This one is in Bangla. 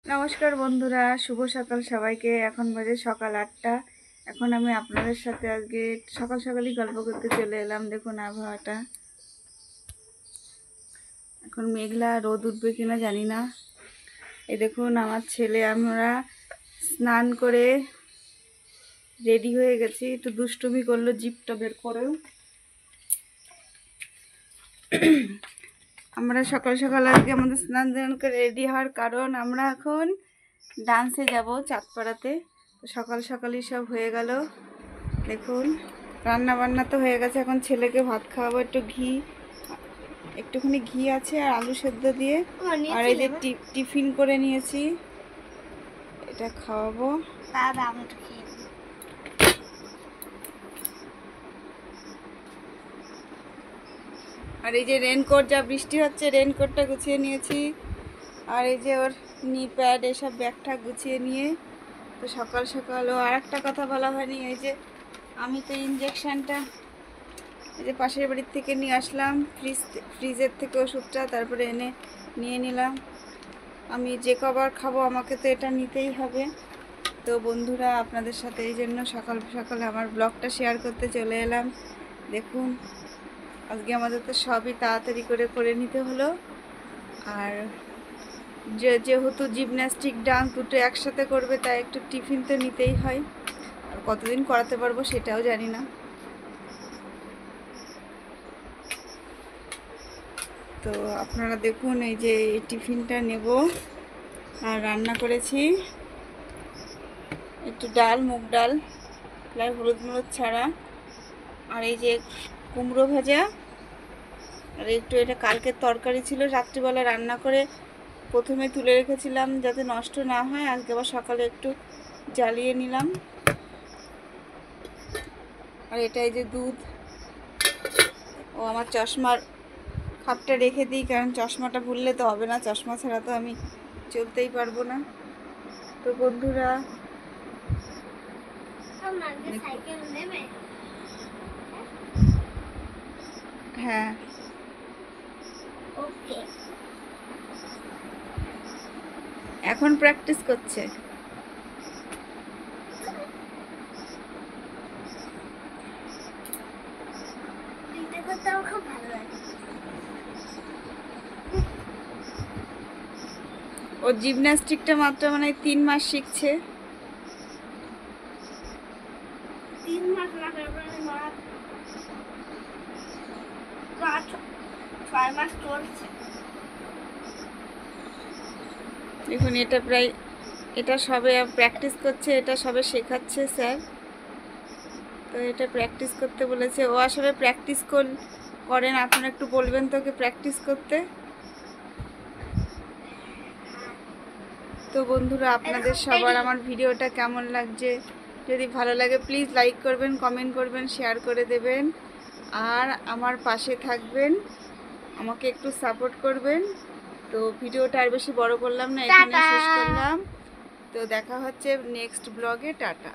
নমস্কার বন্ধুরা, শুভ সকাল সবাইকে। এখন বাজে সকাল 8টা। এখন আমি আপনাদের সাথে আজকে সকাল সকালই গল্প করতে চলে এলাম। দেখুন আবহাওয়াটা, এখন মেঘলা, রোদ উঠবে কিনা জানি না। এই দেখুন আমার ছেলে, আমরা স্নান করে রেডি হয়ে গেছি। একটু দুষ্টুমি করলো, জিপটা বের করেও। আমরা সকাল সকাল আজকে আমাদের স্নান দান করে রেডি হওয়ার কারণ, আমরা এখন ডান্সে যাব চাঁদপাড়াতে। তো সকাল সকালই সব হয়ে গেল। দেখুন রান্না বান্না তো হয়ে গেছে, এখন ছেলেকে ভাত খাওয়াবো। একটুখানি ঘি আছে আর আলু সেদ্ধ দিয়ে, আর এই যে টিফিন করে নিয়েছি, এটা খাওয়াবো। আর এই যে রেনকোট, যা বৃষ্টি হচ্ছে, রেনকোটটা গুছিয়ে নিয়েছি। আর এই যে ওর নি প্যাড, এসব ব্যাগটা গুছিয়ে নিয়ে, তো সকাল সকাল। ও আর একটা কথা বলা হয়নি, এই যে আমি তো ইঞ্জেকশানটা এই যে পাশের বাড়ির থেকে নিয়ে আসলাম, ফ্রিজের থেকে ওষুধটা, তারপরে এনে নিয়ে নিলাম। আমি যে কবার খাবো আমাকে তো এটা নিতেই হবে। তো বন্ধুরা, আপনাদের সাথে এই জন্য সকাল সকালে আমার ব্লগটা শেয়ার করতে চলে এলাম। দেখুন আজকে আমাদের তো সবই তাড়াতাড়ি করে নিতে হলো। আর যেহেতু জিমন্যাস্টিক, ডান্স দুটো একসাথে করবে, তাই একটু টিফিন তো নিতেই হয়। আর কতদিন করাতে পারবো সেটাও জানি না। তো আপনারা দেখুন, এই যে টিফিনটা নেব। আর রান্না করেছি একটু ডাল, মুগ ডাল, প্রায় হলুদ মলুদ ছাড়া। আর এই যে কুমড়ো ভাজা, আর একটু এটা কালকের তরকারি ছিল, রাত্রিবেলা রান্না করে প্রথমে তুলে রেখেছিলাম যাতে নষ্ট না হয়। আজকে আবার সকালে একটু জ্বালিয়ে নিলাম। আর এটা এই যে দুধ। ও আমার চশমার খাপটা রেখে দিই, কারণ চশমাটা ভুললে তো হবে না, চশমা ছাড়া তো আমি চলতেই পারবো না। তো বন্ধুরা, হ্যাঁ এখন প্র্যাকটিস করছে। ও জিমন্যাস্টিকটা মাত্র 3 মাস শিখছে। 3 মাস না, 6 মাস চলছে। দেখুন এটা সবে প্র্যাকটিস করছে, এটা সবে শেখাচ্ছে স্যার। তো এটা প্র্যাকটিস করতে বলেছে। ও আসলে প্র্যাকটিস করেন, আপনারা একটু বলবেন তো ওকে প্র্যাকটিস করতে। তো বন্ধুরা, আপনাদের সবার আমার ভিডিওটা কেমন লাগছে, যদি ভালো লাগে প্লিজ লাইক করবেন, কমেন্ট করবেন, শেয়ার করে দেবেন। আর আমার পাশে থাকবেন, আমাকে একটু সাপোর্ট করবেন। তো ভিডিওটা আর বেশি বড় করলাম না, এখানে শেষ করলাম। তো দেখা হচ্ছে নেক্সট ব্লগে। টাটা।